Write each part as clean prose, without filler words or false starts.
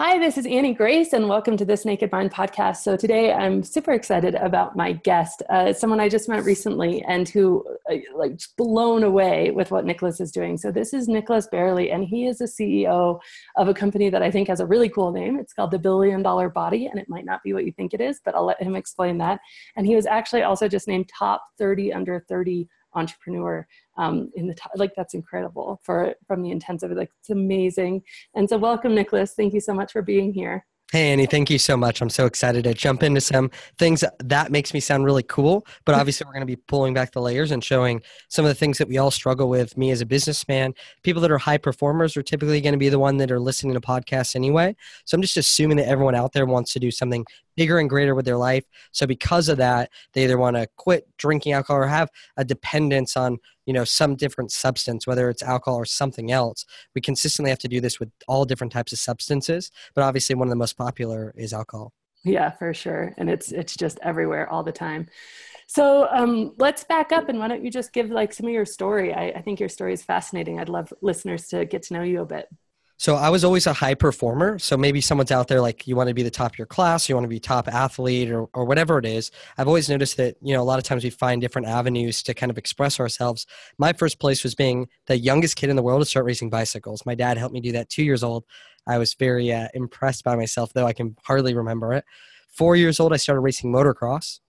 Hi, this is Annie Grace, and welcome to this Naked Mind podcast. So today I'm super excited about my guest, someone I just met recently and who just blown away with what Nicholas is doing. So this is Nicholas Bayerle, and he is the CEO of a company that I think has a really cool name. It's called the $1 Billion Body, and it might not be what you think it is, but I'll let him explain that. And he was actually also just named top 30 under 30 entrepreneur in the top. That's incredible from the intensive. It's amazing. And so welcome, Nicholas. Thank you so much for being here. Hey, Annie, thank you so much. I'm so excited to jump into some things that makes me sound really cool. But obviously, we're going to be pulling back the layers and showing some of the things that we all struggle with. Me as a businessman, people that are high performers are typically going to be the one that are listening to podcasts anyway. So I'm just assuming that everyone out there wants to do something bigger and greater with their life. So because of that, they either want to quit drinking alcohol or have a dependence on some different substance, whether it's alcohol or something else. We consistently have to do this with all different types of substances, but obviously one of the most popular is alcohol. Yeah, for sure. And it's just everywhere all the time. So let's back up, and why don't you just give some of your story? I think your story is fascinating. I'd love listeners to get to know you a bit. So I was always a high performer. So maybe someone's out there you want to be the top of your class, you want to be top athlete or whatever it is. I've always noticed that, a lot of times we find different avenues to kind of express ourselves. My first place was being the youngest kid in the world to start racing bicycles. My dad helped me do that 2 years old. I was very impressed by myself, though I can hardly remember it. 4 years old, I started racing motocross,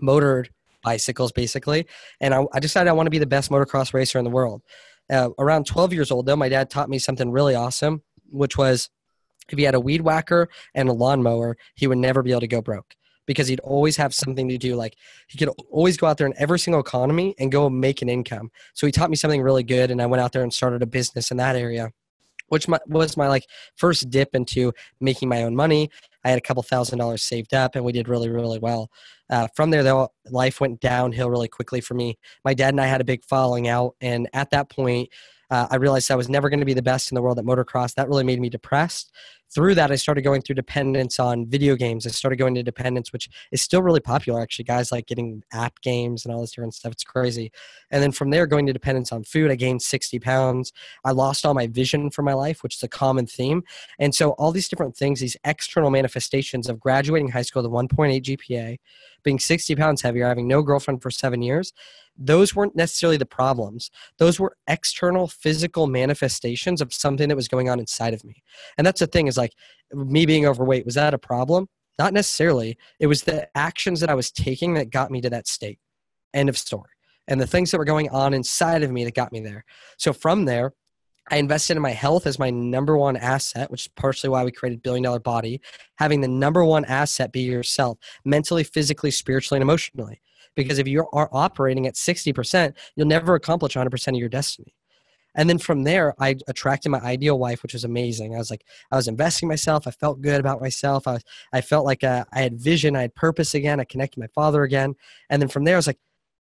motored bicycles basically. And I decided I want to be the best motocross racer in the world. Around 12 years old, though, my dad taught me something really awesome, which was if he had a weed whacker and a lawnmower, he would never be able to go broke because he'd always have something to do. He could always go out there in every single economy and go make an income. So he taught me something really good, and I went out there and started a business in that area, which was my first dip into making my own money. I had a couple $1,000s saved up, and we did really, really well. From there, though, life went downhill really quickly for me. My dad and I had a big falling out, and at that point, I realized I was never going to be the best in the world at motocross. That really made me depressed. Through that, I started going through dependence on video games. I started going to dependence, which is still really popular, actually. Guys like getting app games and all this different stuff. It's crazy. And then from there, going to dependence on food, I gained 60 pounds. I lost all my vision for my life, which is a common theme. And so all these different things, these external manifestations of graduating high school with a 1.8 GPA, being 60 pounds heavier, having no girlfriend for 7 years, those weren't necessarily the problems. Those were external physical manifestations of something that was going on inside of me. And that's the thing is me being overweight, was that a problem? Not necessarily. It was the actions that I was taking that got me to that state. End of story. And the things that were going on inside of me that got me there. So from there, I invested in my health as my number one asset, which is partially why we created $1 Billion Body. Having the number one asset be yourself, mentally, physically, spiritually, and emotionally. Because if you are operating at 60%, you'll never accomplish 100% of your destiny. And then from there, I attracted my ideal wife, which was amazing. I was investing in myself. I felt good about myself. I felt like I had vision. I had purpose again. I connected with my father again. And then from there, I was like,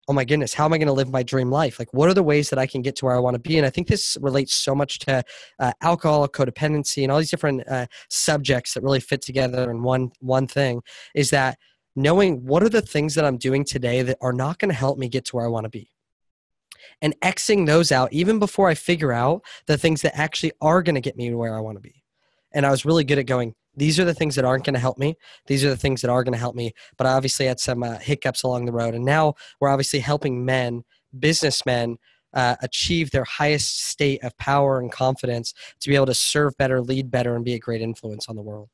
oh my goodness, how am I going to live my dream life? What are the ways that I can get to where I want to be? And I think this relates so much to alcohol, codependency, and all these different subjects that really fit together in one thing is that knowing what are the things that I'm doing today that are not going to help me get to where I want to be. And Xing those out even before I figure out the things that actually are going to get me to where I want to be. And I was really good at going, these are the things that aren't going to help me. These are the things that are going to help me. But I obviously had some hiccups along the road. And now we're obviously helping men, businessmen, achieve their highest state of power and confidence to be able to serve better, lead better, and be a great influence on the world.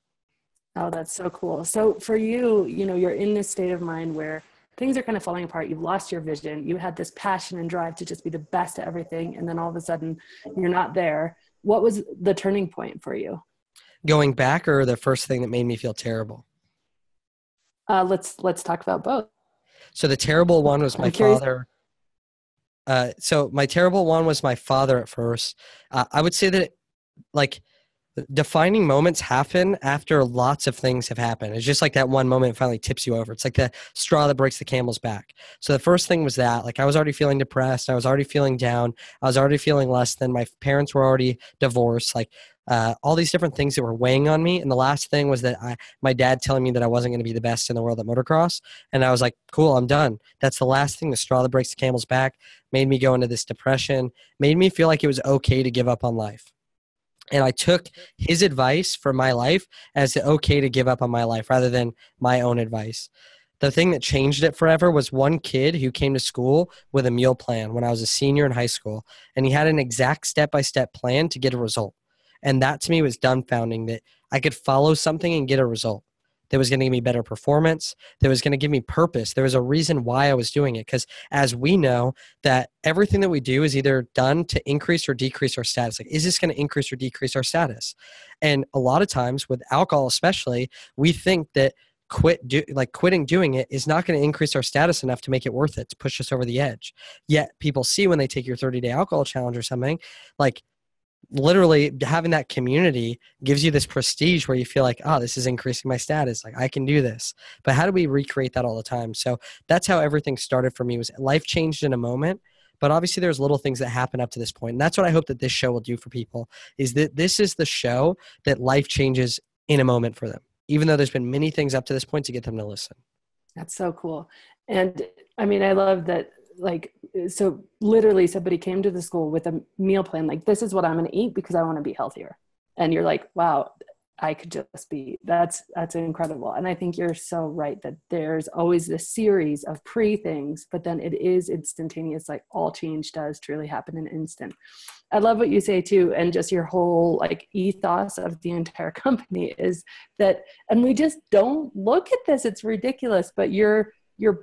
Oh, that's so cool. So for you, you're in this state of mind where things are kind of falling apart. You've lost your vision. You had this passion and drive to just be the best at everything. And then all of a sudden you're not there. What was the turning point for you? Going back, or the first thing that made me feel terrible? Let's talk about both. So the terrible one was my father. So my terrible one was my father at first. I would say that defining moments happen after lots of things have happened. It's just like that one moment finally tips you over. It's like the straw that breaks the camel's back. So the first thing was that, I was already feeling depressed. I was already feeling down. I was already feeling less than. My parents were already divorced. All these different things that were weighing on me. And the last thing was that my dad telling me that I wasn't going to be the best in the world at motocross. And I was like, cool, I'm done. That's the last thing. The straw that breaks the camel's back made me go into this depression, made me feel like it was okay to give up on life. And I took his advice for my life as okay to give up on my life rather than my own advice. The thing that changed it forever was one kid who came to school with a meal plan when I was a senior in high school, and he had an exact step-by-step plan to get a result. And that to me was dumbfounding, that I could follow something and get a result that was going to give me better performance, that was going to give me purpose. There was a reason why I was doing it, because as we know, that everything that we do is either done to increase or decrease our status. Like, is this going to increase or decrease our status? And a lot of times with alcohol especially, we think that quitting doing it is not going to increase our status enough to make it worth it, to push us over the edge. Yet people see when they take your 30-day alcohol challenge or something, like literally having that community gives you this prestige where you feel like, oh, this is increasing my status. Like, I can do this. But how do we recreate that all the time? So that's how everything started for me. Was life changed in a moment. But obviously there's little things that happen up to this point. And that's what I hope that this show will do for people, is that this is the show that life changes in a moment for them, even though there's been many things up to this point to get them to listen. That's so cool. And I mean, I love that, like, so literally somebody came to the school with a meal plan, like, this is what I'm going to eat because I want to be healthier. And you're like, wow, I could just be, that's incredible. And I think you're so right that there's always this series of things, but then it is instantaneous. Like, all change does truly happen in an instant. I love what you say too. And just your whole like ethos of the entire company is that, and we just don't look at this, it's ridiculous, but your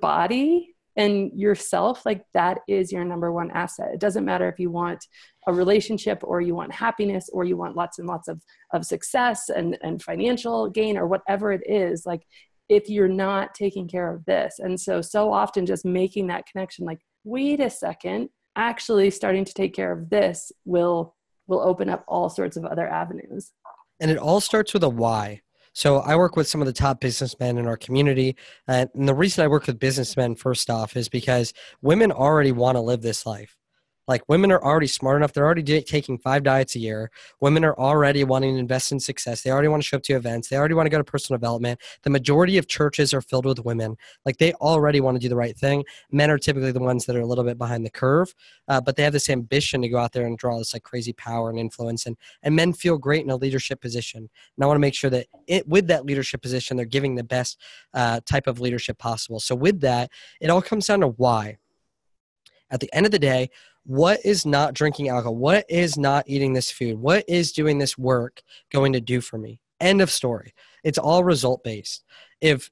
body and yourself, like, that is your number one asset. It doesn't matter if you want a relationship or you want happiness or you want lots and lots of success and financial gain or whatever it is, like, if you're not taking care of this. And so often just making that connection, like, wait a second, actually starting to take care of this will open up all sorts of other avenues. And it all starts with a why. So I work with some of the top businessmen in our community. And the reason I work with businessmen, first off, is because women already want to live this life. Like, women are already smart enough. They're already taking 5 diets a year. Women are already wanting to invest in success. They already want to show up to events. They already want to go to personal development. The majority of churches are filled with women. Like, they already want to do the right thing. Men are typically the ones that are a little bit behind the curve, but they have this ambition to go out there and draw this like crazy power and influence. And men feel great in a leadership position. And I want to make sure that with that leadership position, they're giving the best type of leadership possible. So with that, it all comes down to why. At the end of the day, what is not drinking alcohol? What is not eating this food? What is doing this work going to do for me? End of story. It's all result based. If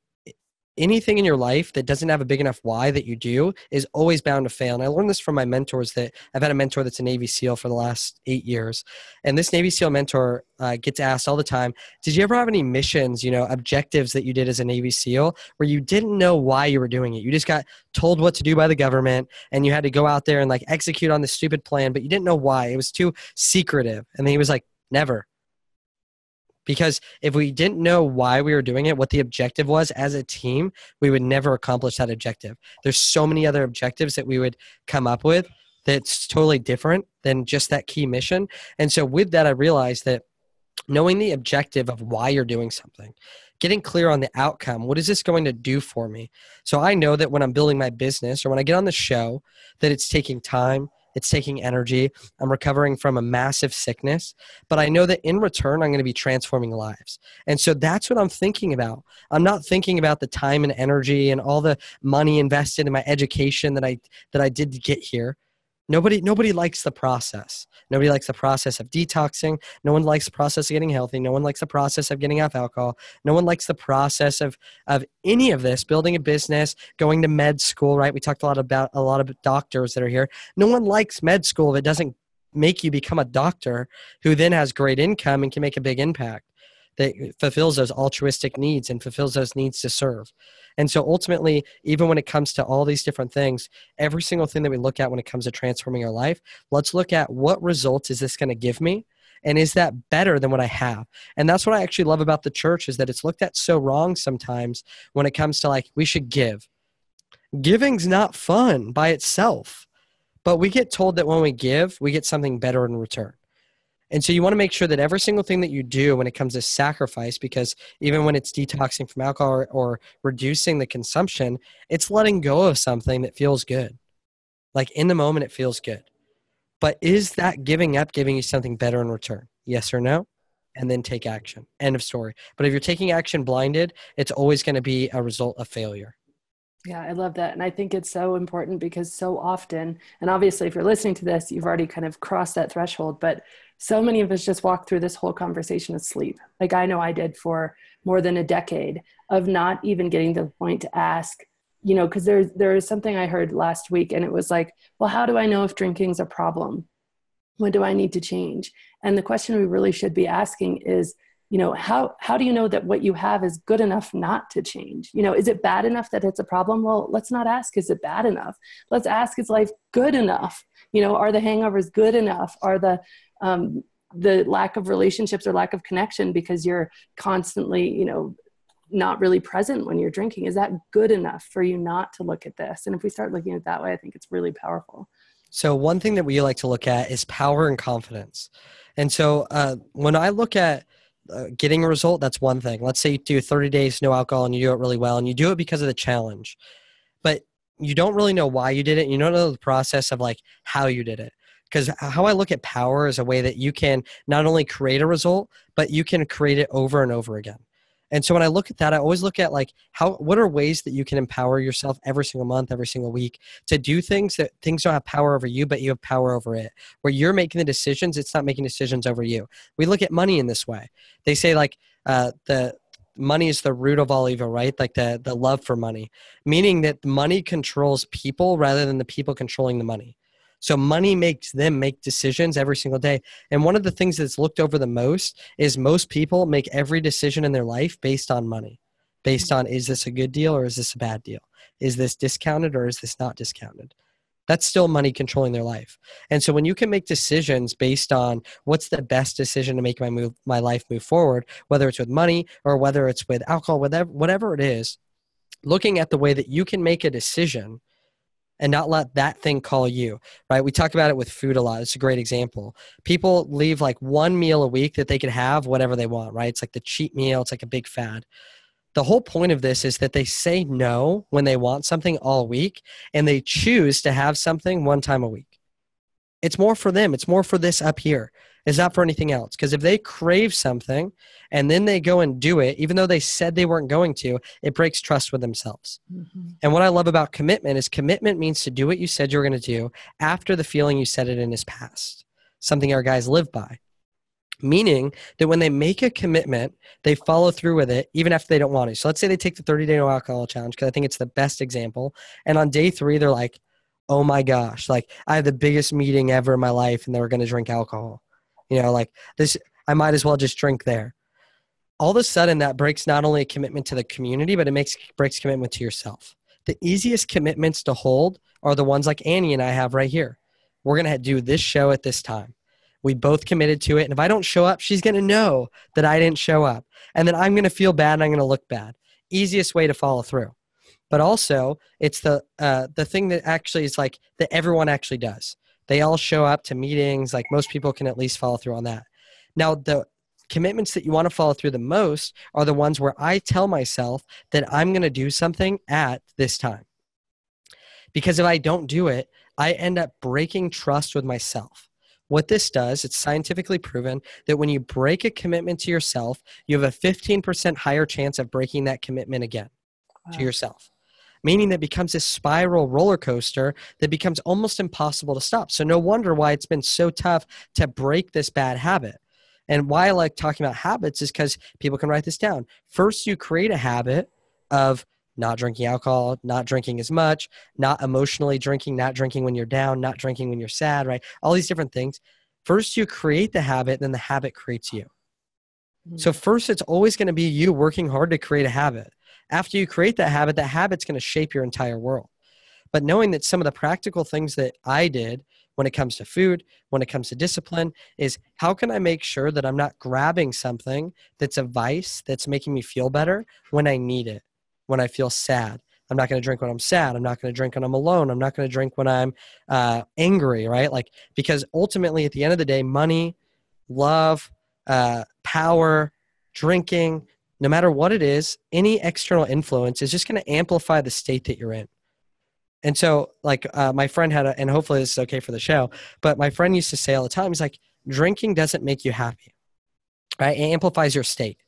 anything in your life that doesn't have a big enough why that you do is always bound to fail. And I learned this from my mentors. That I've had a mentor that's a Navy SEAL for the last 8 years. And this Navy SEAL mentor gets asked all the time, did you ever have any missions, objectives that you did as a Navy SEAL where you didn't know why you were doing it? You just got told what to do by the government and you had to go out there and like execute on this stupid plan, but you didn't know why. It was too secretive. And then he was like, never. Because if we didn't know why we were doing it, what the objective was as a team, we would never accomplish that objective. There's so many other objectives that we would come up with that's totally different than just that key mission. And so with that, I realized that knowing the objective of why you're doing something, getting clear on the outcome, what is this going to do for me? So I know that when I'm building my business or when I get on the show, that it's taking time, it's taking energy. I'm recovering from a massive sickness, but I know that in return, I'm going to be transforming lives. And so that's what I'm thinking about. I'm not thinking about the time and energy and all the money invested in my education that I did to get here. Nobody likes the process. Nobody likes the process of detoxing. No one likes the process of getting healthy. No one likes the process of getting off alcohol. No one likes the process of any of this, building a business, going to med school, right? We talked a lot about a lot of doctors that are here. No one likes med school if it doesn't make you become a doctor who then has great income and can make a big impact, that fulfills those altruistic needs and fulfills those needs to serve. And so ultimately, even when it comes to all these different things, every single thing that we look at when it comes to transforming our life, let's look at what results is this going to give me? And is that better than what I have? And that's what I actually love about the church, is that it's looked at so wrong sometimes when it comes to like, we should give. Giving's not fun by itself, but we get told that when we give, we get something better in return. And so you want to make sure that every single thing that you do when it comes to sacrifice, because even when it's detoxing from alcohol or reducing the consumption, it's letting go of something that feels good. Like in the moment, it feels good. But is that giving up giving you something better in return? yes or no, and then take action. End of story. But if you're taking action blinded, it's always going to be a result of failure. Yeah, I love that. And I think it's so important because so often, and obviously if you're listening to this, you've already kind of crossed that threshold, but so many of us just walk through this whole conversation asleep. Like I know I did for more than a decade of not even getting to the point to ask, because there is something I heard last week and it was like, well, how do I know if drinking's a problem? When do I need to change? And the question we really should be asking is, how do you know that what you have is good enough not to change? Is it bad enough that it's a problem? Well, let's not ask, is it bad enough? Let's ask, is life good enough? Are the hangovers good enough? Are the lack of relationships or lack of connection because you're constantly, not really present when you're drinking, is that good enough for you not to look at this? And if we start looking at it that way, I think it's really powerful. So one thing that we like to look at is power and confidence. And so when I look at getting a result, that's one thing. Let's say you do 30 days, no alcohol, and you do it really well, and you do it because of the challenge. But you don't really know why you did it. You don't know the process of like how you did it. Because how I look at power is a way that you can not only create a result, but you can create it over and over again. And so when I look at that, I always look at like what are ways that you can empower yourself every single month, every single week to do things that things don't have power over you, but you have power over it. Where you're making the decisions, it's not making decisions over you. We look at money in this way. They say like the money is the root of all evil, right? Like the love for money, meaning that money controls people rather than the people controlling the money. So money makes them make decisions every single day. And one of the things that's looked over the most is most people make every decision in their life based on money, based on, is this a good deal or is this a bad deal? Is this discounted or is this not discounted? That's still money controlling their life. And so when you can make decisions based on what's the best decision to make my life move forward, whether it's with money or whether it's with alcohol, whatever it is, looking at the way that you can make a decision and not let that thing call you, right? We talk about it with food a lot. It's a great example. People leave like one meal a week that they could have whatever they want, right? It's like the cheat meal. It's like a big fad. The whole point of this is that they say no when they want something all week and they choose to have something one time a week. It's more for them. It's more for this up here. It's not for anything else. Because if they crave something and then they go and do it, even though they said they weren't going to, it breaks trust with themselves. Mm-hmm. And what I love about commitment is commitment means to do what you said you were going to do after the feeling you said it in is past. Something our guys live by. Meaning that when they make a commitment, they follow through with it even after they don't want to. So let's say they take the 30-day no alcohol challenge because I think it's the best example. And on day 3, they're like, oh my gosh, like I have the biggest meeting ever in my life and they were going to drink alcohol. Like this, I might as well just drink there. All of a sudden that breaks not only a commitment to the community, but it breaks commitment to yourself. The easiest commitments to hold are the ones like Annie and I have right here. We're going to do this show at this time. We both committed to it. And if I don't show up, she's going to know that I didn't show up. And then I'm going to feel bad and I'm going to look bad. Easiest way to follow through. But also it's the thing that actually is like that everyone actually does. They all show up to meetings. Like most people can at least follow through on that. Now, the commitments that you want to follow through the most are the ones where I tell myself that I'm going to do something at this time. Because if I don't do it, I end up breaking trust with myself. What this does, it's scientifically proven that when you break a commitment to yourself, you have a 15% higher chance of breaking that commitment again to yourself. Meaning that becomes a spiral roller coaster that becomes almost impossible to stop. So no wonder why it's been so tough to break this bad habit. And why I like talking about habits is because people can write this down. First, you create a habit of not drinking alcohol, not drinking as much, not emotionally drinking, not drinking when you're down, not drinking when you're sad, right? All these different things. First, you create the habit, then the habit creates you. So first, it's always going to be you working hard to create a habit. After you create that habit's going to shape your entire world. But knowing that some of the practical things that I did when it comes to food, when it comes to discipline, is how can I make sure that I'm not grabbing something that's a vice that's making me feel better when I need it, when I feel sad. I'm not going to drink when I'm sad. I'm not going to drink when I'm alone. I'm not going to drink when I'm angry, right? Like, because ultimately at the end of the day, money, love, power, drinking, no matter what it is, any external influence is just going to amplify the state that you're in. And so like my friend and hopefully this is okay for the show, but my friend used to say all the time, he's like, drinking doesn't make you happy. right? It amplifies your state.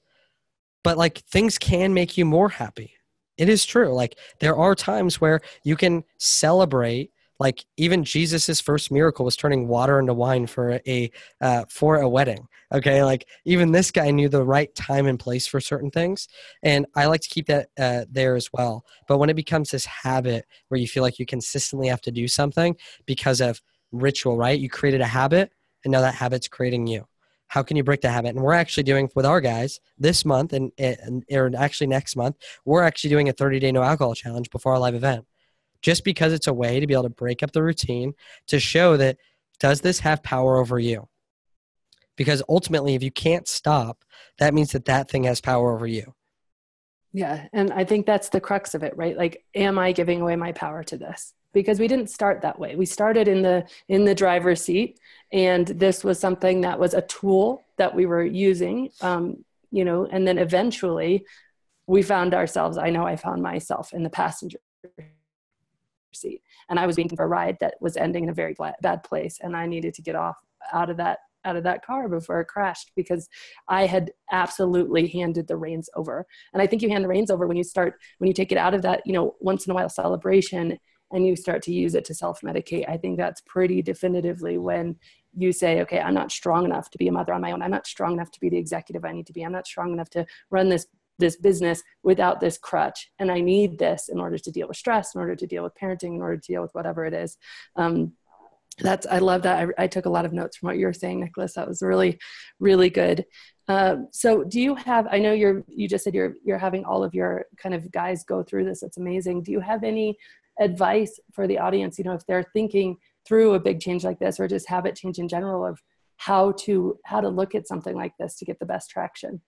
But like things can make you more happy. It is true. Like there are times where you can celebrate. Like even Jesus's first miracle was turning water into wine for a wedding. Okay, like even this guy knew the right time and place for certain things, and I like to keep that there as well. But when it becomes this habit where you feel like you consistently have to do something because of ritual, right? You created a habit, and now that habit's creating you. How can you break the habit? And we're actually doing with our guys this month or actually next month, we're actually doing a 30-day no alcohol challenge before our live event. Just because it's a way to be able to break up the routine to show that does this have power over you? Because ultimately, if you can't stop, that means that that thing has power over you. Yeah. And I think that's the crux of it, right? Like, am I giving away my power to this? Because we didn't start that way. We started in the driver's seat, and this was something that was a tool that we were using, and then eventually we found ourselves, I found myself in the passenger seat, and I was waiting for a ride that was ending in a very bad place. And I needed to get out of that car before it crashed, because I had absolutely handed the reins over. And I think you hand the reins over when you take it out of that, once in a while celebration, and you start to use it to self-medicate. I think that's pretty definitively when you say, okay, I'm not strong enough to be a mother on my own. I'm not strong enough to be the executive I need to be. I'm not strong enough to run this business without this crutch. And I need this in order to deal with stress, in order to deal with parenting, in order to deal with whatever it is. I love that. I took a lot of notes from what you were saying, Nicholas. That was really, really good. So do you have, I know you just said you're having all of your kind of guys go through this. It's amazing. Do you have any advice for the audience, if they're thinking through a big change like this, or just habit change in general, of how to look at something like this to get the best traction?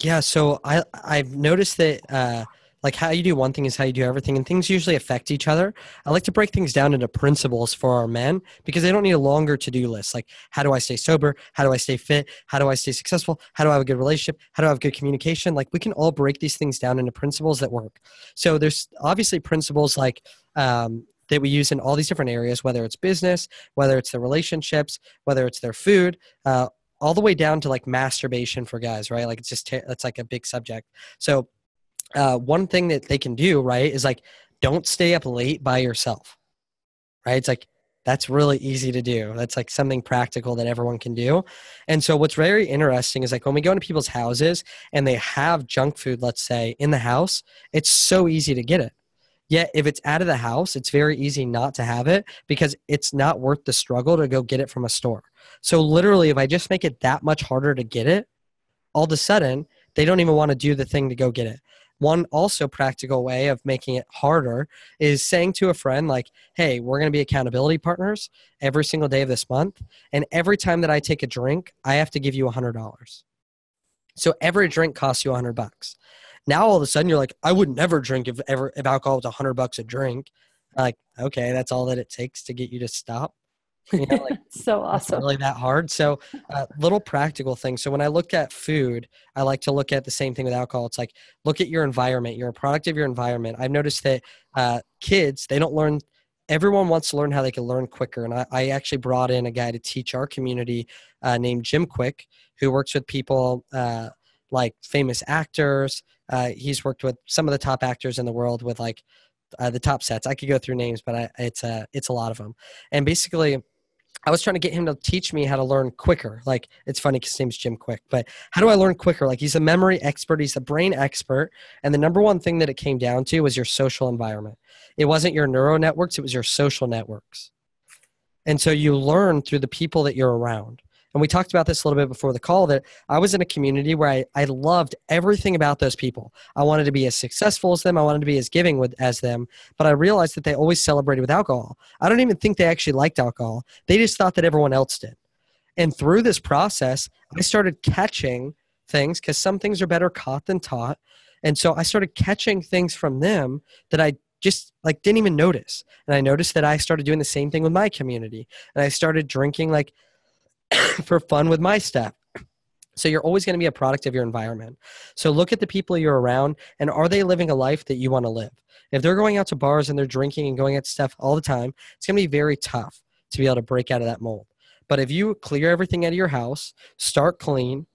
Yeah, so I've noticed that like how you do one thing is how you do everything, and things usually affect each other. I like to break things down into principles for our men because they don't need a longer to-do list. Like, how do I stay sober? How do I stay fit? How do I stay successful? How do I have a good relationship? How do I have good communication? Like, we can all break these things down into principles that work. So there's obviously principles like that we use in all these different areas, whether it's business, whether it's their relationships, whether it's their food, all the way down to like masturbation for guys, right? Like it's like a big subject. So one thing that they can do, right, is like, don't stay up late by yourself, right? It's like, that's really easy to do. That's like something practical that everyone can do. And so what's very interesting is like when we go into people's houses and they have junk food, let's say in the house, it's so easy to get it. Yet if it's out of the house, it's very easy not to have it because it's not worth the struggle to go get it from a store. So literally, if I just make it that much harder to get it, all of a sudden, they don't even want to do the thing to go get it. One also practical way of making it harder is saying to a friend like, hey, we're going to be accountability partners every single day of this month. And every time that I take a drink, I have to give you $100. So every drink costs you $100. Now all of a sudden you're like, I would never drink if alcohol was $100 a drink. Like, okay, that's all that it takes to get you to stop. Like So awesome. It's really that hard. So little practical things. So when I look at food, I like to look at the same thing with alcohol. It's like, look at your environment. You're a product of your environment. I've noticed that kids, they don't learn. Everyone wants to learn how they can learn quicker. And I actually brought in a guy to teach our community named Jim Quick, who works with people like famous actors. He's worked with some of the top actors in the world with like the top sets. I could go through names, but it's a lot of them. And basically, I was trying to get him to teach me how to learn quicker. Like, it's funny because his name's Jim Quick, but how do I learn quicker? Like, he's a memory expert. He's a brain expert. And the number one thing that it came down to was your social environment. It wasn't your neural networks. It was your social networks. And so you learn through the people that you're around. And we talked about this a little bit before the call, that I was in a community where I loved everything about those people. I wanted to be as successful as them. I wanted to be as giving as them. But I realized that they always celebrated with alcohol. I don't even think they actually liked alcohol. They just thought that everyone else did. And through this process, I started catching things, because some things are better caught than taught. And so I started catching things from them that I just like didn't even notice. And I noticed that I started doing the same thing with my community. And I started drinking like for fun with my stuff. So you're always going to be a product of your environment. So look at the people you're around, and are they living a life that you want to live? If they're going out to bars and they're drinking and going out to stuff all the time, it's going to be very tough to be able to break out of that mold. But if you clear everything out of your house, start clean,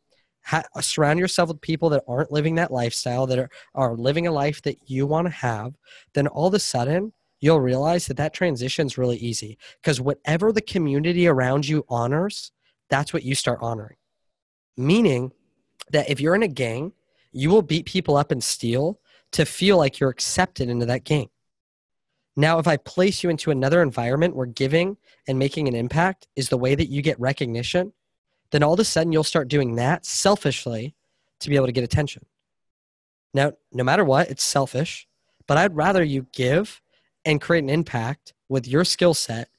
surround yourself with people that aren't living that lifestyle, that are living a life that you want to have, then all of a sudden you'll realize that transition is really easy, because whatever the community around you honors, that's what you start honoring. Meaning that if you're in a gang, you will beat people up and steal to feel like you're accepted into that gang. Now, if I place you into another environment where giving and making an impact is the way that you get recognition, then all of a sudden you'll start doing that selfishly to be able to get attention. Now, no matter what, it's selfish, but I'd rather you give and create an impact with your skill set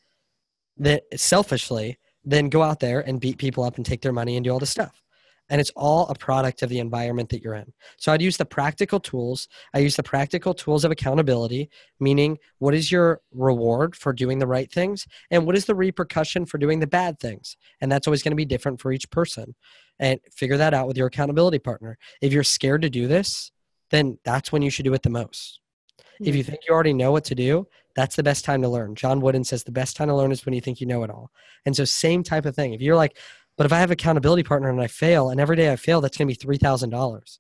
that selfishly than go out there and beat people up and take their money and do all this stuff. And it's all a product of the environment that you're in. So I'd use the practical tools. I use the practical tools of accountability, meaning what is your reward for doing the right things? And what is the repercussion for doing the bad things? And that's always going to be different for each person. And figure that out with your accountability partner. If you're scared to do this, then that's when you should do it the most. If you think you already know what to do, that's the best time to learn. John Wooden says the best time to learn is when you think you know it all. And so same type of thing. If you're like, but if I have an accountability partner and I fail, and every day I fail, that's going to be $3,000.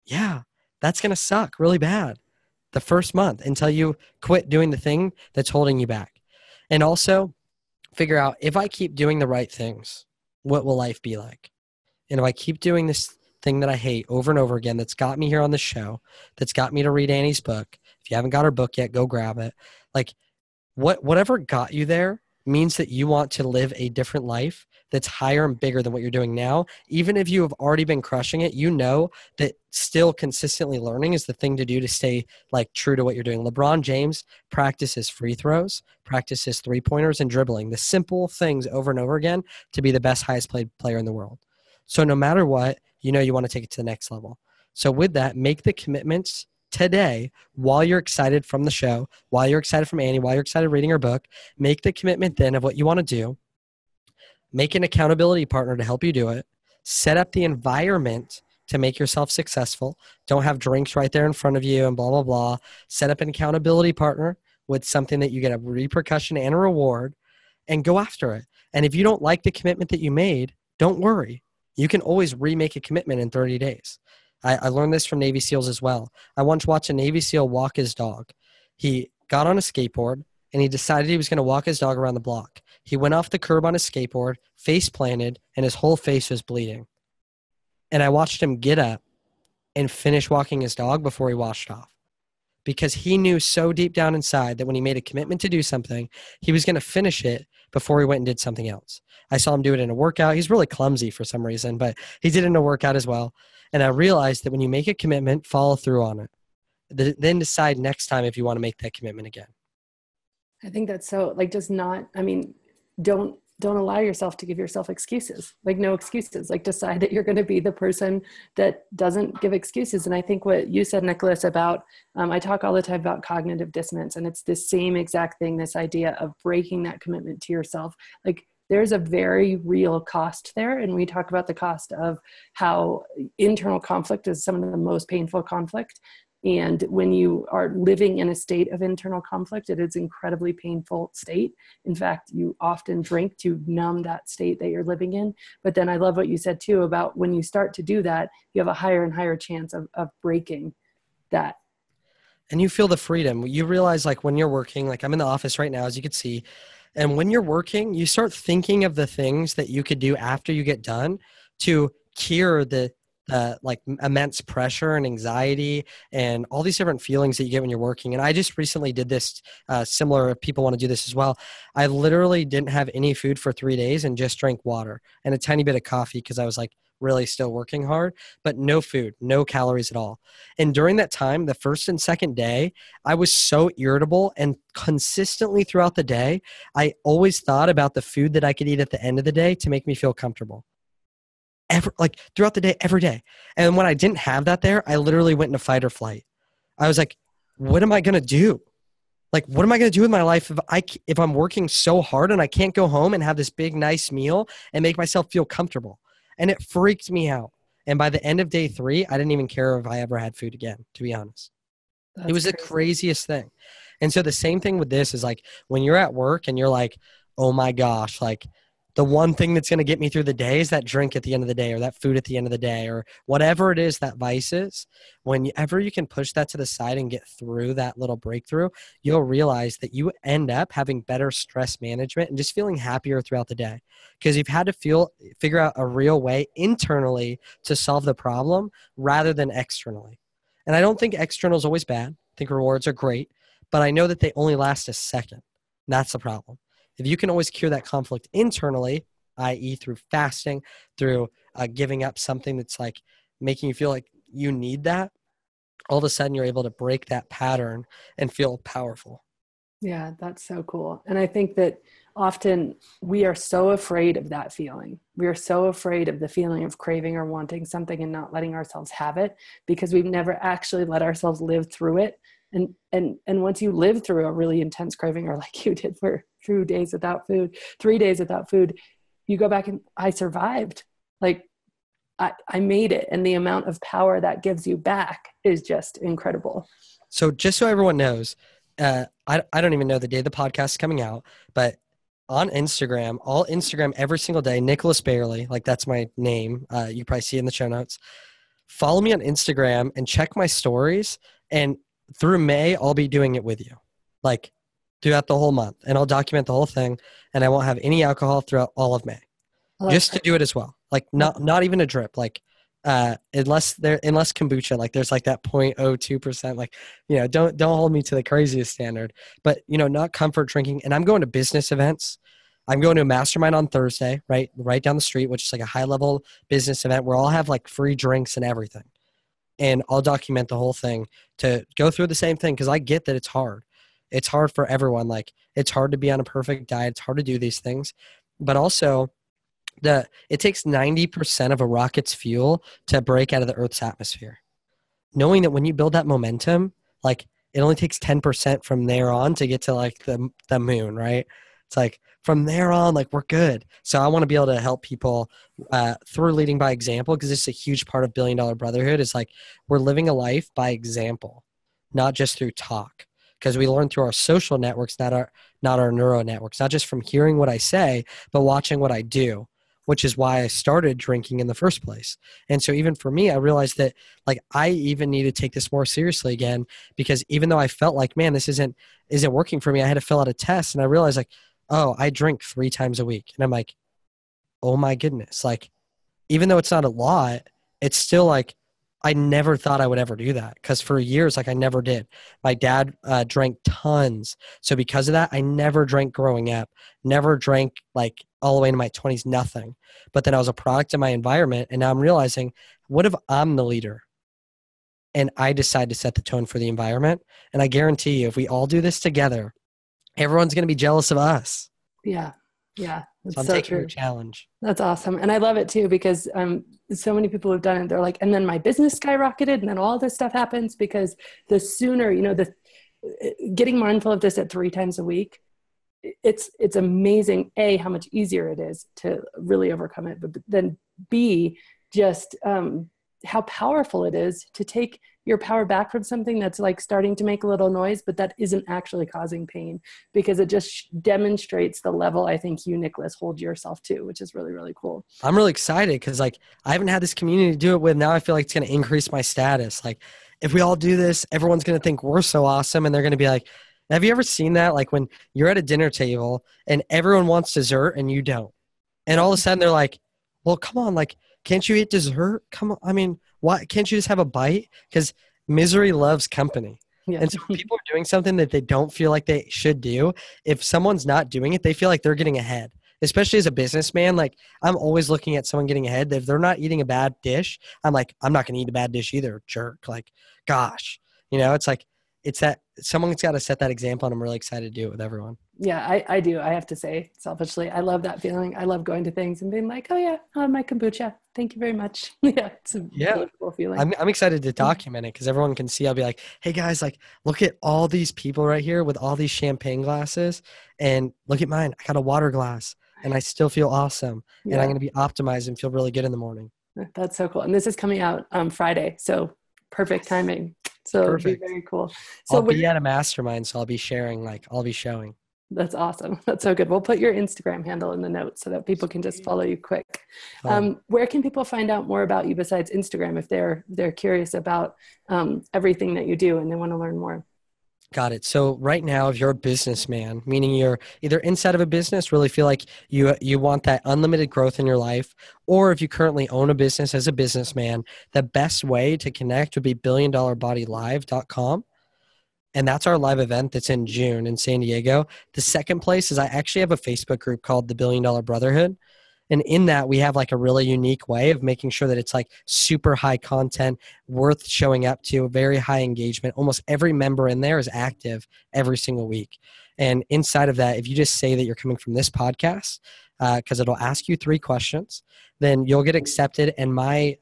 Yeah, that's going to suck really bad the first month until you quit doing the thing that's holding you back. And also figure out, if I keep doing the right things, what will life be like? And if I keep doing this thing that I hate over and over again, that's got me here on the show, that's got me to read Annie's book. If you haven't got her book yet, go grab it. Like whatever got you there means that you want to live a different life that's higher and bigger than what you're doing now. Even if you have already been crushing it, you know that still consistently learning is the thing to do to stay like true to what you're doing. LeBron James practices free throws, practices 3-pointers and dribbling, the simple things over and over again to be the best, highest paid player in the world. So no matter what, you know you want to take it to the next level. So with that, make the commitments today while you're excited from the show, while you're excited from Annie, while you're excited reading her book. Make the commitment then of what you want to do. Make an accountability partner to help you do it. Set up the environment to make yourself successful. Don't have drinks right there in front of you and blah, blah, blah. Set up an accountability partner with something that you get a repercussion and a reward, and go after it. And if you don't like the commitment that you made, don't worry. You can always remake a commitment in 30 days. I learned this from Navy SEALs as well. I once watched a Navy SEAL walk his dog. He got on a skateboard and he decided he was going to walk his dog around the block. He went off the curb on his skateboard, face planted, and his whole face was bleeding. And I watched him get up and finish walking his dog before he washed off, because he knew so deep down inside that when he made a commitment to do something, he was going to finish it before he went and did something else. I saw him do it in a workout. He's really clumsy for some reason, but he did it in a workout as well. And I realized that when you make a commitment, follow through on it. Then decide next time if you want to make that commitment again. I think that's so, like, just not, I mean, don't allow yourself to give yourself excuses, like no excuses, like decide that you're going to be the person that doesn't give excuses. And I think what you said, Nicholas, about, I talk all the time about cognitive dissonance, and it's the same exact thing, this idea of breaking that commitment to yourself. Like, there's a very real cost there. And we talk about the cost of how internal conflict is some of the most painful conflict. And when you are living in a state of internal conflict, it is an incredibly painful state. In fact, you often drink to numb that state that you're living in. But then I love what you said too about when you start to do that, you have a higher and higher chance of breaking that. And you feel the freedom. You realize, like, when you're working, like I'm in the office right now, as you can see, and when you're working, you start thinking of the things that you could do after you get done to cure the like immense pressure and anxiety and all these different feelings that you get when you're working. And I just recently did this similar, if people want to do this as well. I literally didn't have any food for 3 days and just drank water and a tiny bit of coffee, because I was like really still working hard, but no food, no calories at all. And during that time, the first and second day, I was so irritable, and consistently throughout the day, I always thought about the food that I could eat at the end of the day to make me feel comfortable. Like throughout the day, every day. And when I didn't have that there, I literally went into fight or flight. I was like, what am I going to do? Like, what am I going to do with my life if I'm working so hard and I can't go home and have this big, nice meal and make myself feel comfortable? And it freaked me out. And by the end of day 3, I didn't even care if I ever had food again, to be honest. It was the craziest thing. And so the same thing with this is, like, when you're at work and you're like, oh my gosh, like the one thing that's going to get me through the day is that drink at the end of the day, or that food at the end of the day, or whatever it is that vice is. Whenever you can push that to the side and get through that little breakthrough, you'll realize that you end up having better stress management and just feeling happier throughout the day, because you've had to figure out a real way internally to solve the problem rather than externally. And I don't think external is always bad. I think rewards are great, but I know that they only last a second. That's the problem. If you can always cure that conflict internally, i.e. through fasting, through giving up something that's like making you feel like you need that, all of a sudden you're able to break that pattern and feel powerful. Yeah, that's so cool. And I think that often we are so afraid of that feeling. We are so afraid of the feeling of craving or wanting something and not letting ourselves have it, because we've never actually let ourselves live through it. And once you live through a really intense craving, or like you did for 2 days without food, 3 days without food, you go back and I survived. Like I made it. And the amount of power that gives you back is just incredible. So just so everyone knows, I don't even know the day the podcast is coming out, but on Instagram, all Instagram every single day, Nicholas Bayerle, like that's my name. You probably see it in the show notes. Follow me on Instagram and check my stories. And through May, I'll be doing it with you, like throughout the whole month, and I'll document the whole thing. And I won't have any alcohol throughout all of May, just to do it as well. Like not even a drip, like unless kombucha, like there's like that 0.02%, like, don't hold me to the craziest standard, but not comfort drinking. And I'm going to business events. I'm going to a mastermind on Thursday, right down the street, which is like a high level business event where I'll have like free drinks and everything. And I'll document the whole thing to go through the same thing, because I get that it's hard. It's hard for everyone. Like, it's hard to be on a perfect diet. It's hard to do these things. But also, it takes 90% of a rocket's fuel to break out of the Earth's atmosphere. Knowing that when you build that momentum, like, it only takes 10% from there on to get to like the moon, right? It's like from there on, like, we're good. So I want to be able to help people through leading by example, because it's a huge part of $1 Billion Brotherhood. Is like, we're living a life by example, not just through talk. Because we learn through our social networks, not our neural networks, not just from hearing what I say, but watching what I do, which is why I started drinking in the first place. And so even for me, I realized that like I even need to take this more seriously again, because even though I felt like, man, this isn't working for me, I had to fill out a test, and I realized like, oh, I drink 3 times a week. And I'm like, oh my goodness. Like, even though it's not a lot, it's still like, I never thought I would ever do that, because for years, like, I never did. My dad drank tons. So because of that, I never drank growing up, never drank like all the way into my 20s, nothing. But then I was a product of my environment. And now I'm realizing, what if I'm the leader and I decide to set the tone for the environment? And I guarantee you, if we all do this together, everyone's going to be jealous of us. Yeah. Yeah. So I'm taking the challenge. That's awesome. And I love it too, because so many people have done it. They're like, and then my business skyrocketed, and then all this stuff happens, because the sooner, getting mindful of this at 3 times a week, it's amazing, A, how much easier it is to really overcome it, but then B, just how powerful it is to take your power back from something that's like starting to make a little noise, but that isn't actually causing pain, because it just demonstrates the level I think you, Nicholas, hold yourself to, which is really, really cool. I'm really excited because like I haven't had this community to do it with. Now I feel like it's going to increase my status. Like, if we all do this, everyone's going to think we're so awesome, and they're going to be like, have you ever seen that? Like when you're at a dinner table and everyone wants dessert and you don't. And all of a sudden they're like, well, come on, like, can't you eat dessert? Come on. I mean, why can't you just have a bite? Because misery loves company. Yeah. And so when people are doing something that they don't feel like they should do, if someone's not doing it, they feel like they're getting ahead. Especially as a businessman, like I'm always looking at someone getting ahead. If they're not eating a bad dish, I'm like, I'm not going to eat a bad dish either, jerk. Like, gosh, it's like, it's that someone's got to set that example, and I'm really excited to do it with everyone. Yeah, I do. I have to say, selfishly, I love that feeling. I love going to things and being like, oh yeah, I'll have my kombucha. Thank you very much. Yeah, it's a really cool feeling. I'm excited to document it because everyone can see. I'll be like, hey guys, like, look at all these people right here with all these champagne glasses, and look at mine. I got a water glass, and I still feel awesome. Yeah. And I'm going to be optimized and feel really good in the morning. That's so cool. And this is coming out on Friday, so perfect timing. So it'll be very cool. So I'll be at a mastermind, so I'll be sharing, like, I'll be showing. That's awesome. That's so good. We'll put your Instagram handle in the notes so that people can just follow you quick. Where can people find out more about you besides Instagram if they're curious about everything that you do and they want to learn more? Got it. So right now, if you're a businessman, meaning you're either inside of a business, really feel like you want that unlimited growth in your life, or if you currently own a business as a businessman, the best way to connect would be billiondollarbodylive.com. And that's our live event that's in June in San Diego. The second place is I actually have a Facebook group called the Billion Dollar Brotherhood. And in that, we have like a really unique way of making sure that it's like super high content, worth showing up to, very high engagement. Almost every member in there is active every single week. And inside of that, if you just say that you're coming from this podcast, because it'll ask you 3 questions, then you'll get accepted. And my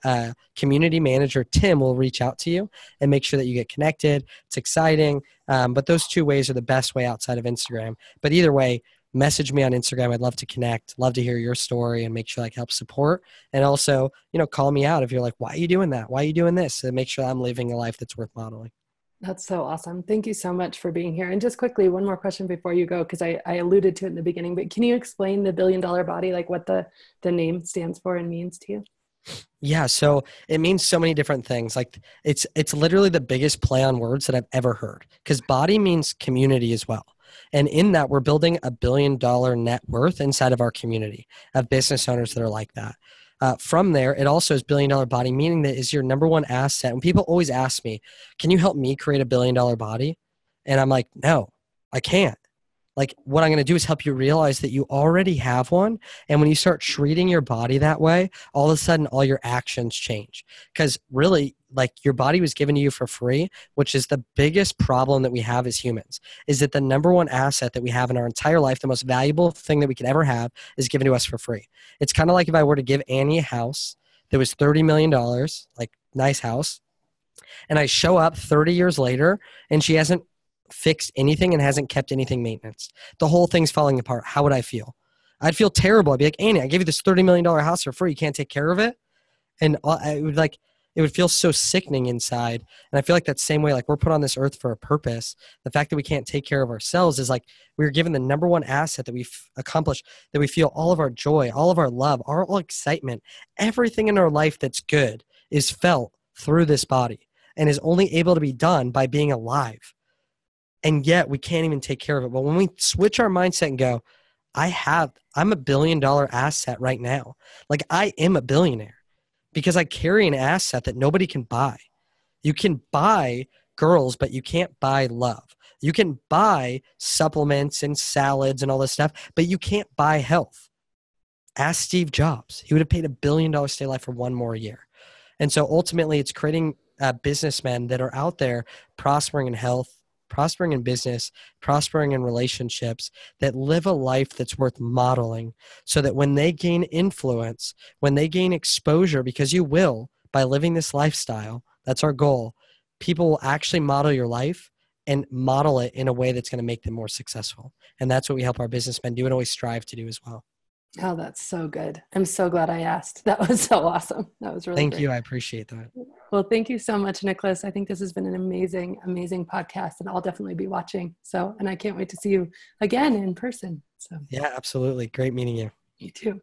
community manager, Tim, will reach out to you and make sure that you get connected. It's exciting. But those 2 ways are the best way outside of Instagram. But either way, message me on Instagram. I'd love to connect, love to hear your story and make sure I can help support. And also, call me out if you're like, why are you doing that? Why are you doing this? And make sure I'm living a life that's worth modeling. That's so awesome. Thank you so much for being here. And just quickly, one more question before you go, because I alluded to it in the beginning, but can you explain the Billion Dollar Body, like what the name stands for and means to you? Yeah, so it means so many different things. Like it's literally the biggest play on words that I've ever heard, because body means community as well. And in that, we're building $1 billion net worth inside of our community of business owners that are like that. From there, it also is $1 billion body, meaning that is your number one asset. And people always ask me, can you help me create $1 billion body? And I'm like, no, I can't. Like what I'm going to do is help you realize that you already have one. And when you start treating your body that way, all of a sudden all your actions change. Because really, like your body was given to you for free, which is the biggest problem that we have as humans, is that the number one asset that we have in our entire life, the most valuable thing that we could ever have, is given to us for free. It's kind of like if I were to give Annie a house that was $30 million, like nice house, and I show up 30 years later and she hasn't fixed anything and hasn't kept anything maintenance. The whole thing's falling apart. How would I feel? I'd feel terrible. I'd be like, Annie, I gave you this $30 million house for free. You can't take care of it. And it would feel so sickening inside. And I feel like that same way, like we're put on this earth for a purpose. The fact that we can't take care of ourselves is like we're given the number one asset that we've accomplished, that we feel all of our joy, all of our love, all excitement, everything in our life that's good is felt through this body and is only able to be done by being alive. And yet we can't even take care of it. But when we switch our mindset and go, I'm $1 billion asset right now. Like I am a billionaire because I carry an asset that nobody can buy. You can buy girls, but you can't buy love. You can buy supplements and salads and all this stuff, but you can't buy health. Ask Steve Jobs. He would have paid $1 billion to stay alive for 1 more year. And so ultimately it's creating businessmen that are out there prospering in health, prospering in business, prospering in relationships, that live a life that's worth modeling, so that when they gain influence, when they gain exposure, because you will by living this lifestyle, that's our goal, people will actually model your life and model it in a way that's going to make them more successful. And that's what we help our businessmen do and always strive to do as well. Oh, that's so good. I'm so glad I asked. That was so awesome. That was really Thank great. you. I appreciate that. Well, thank you so much, Nicholas. I think this has been an amazing, amazing podcast, and I'll definitely be watching. So, and I can't wait to see you again in person. So, yeah, absolutely. Great meeting you. You too.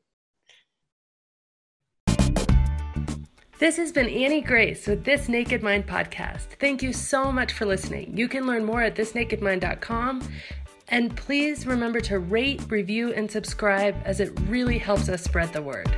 This has been Annie Grace with This Naked Mind podcast. Thank you so much for listening. You can learn more at thisnakedmind.com. And please remember to rate, review, and subscribe, as it really helps us spread the word.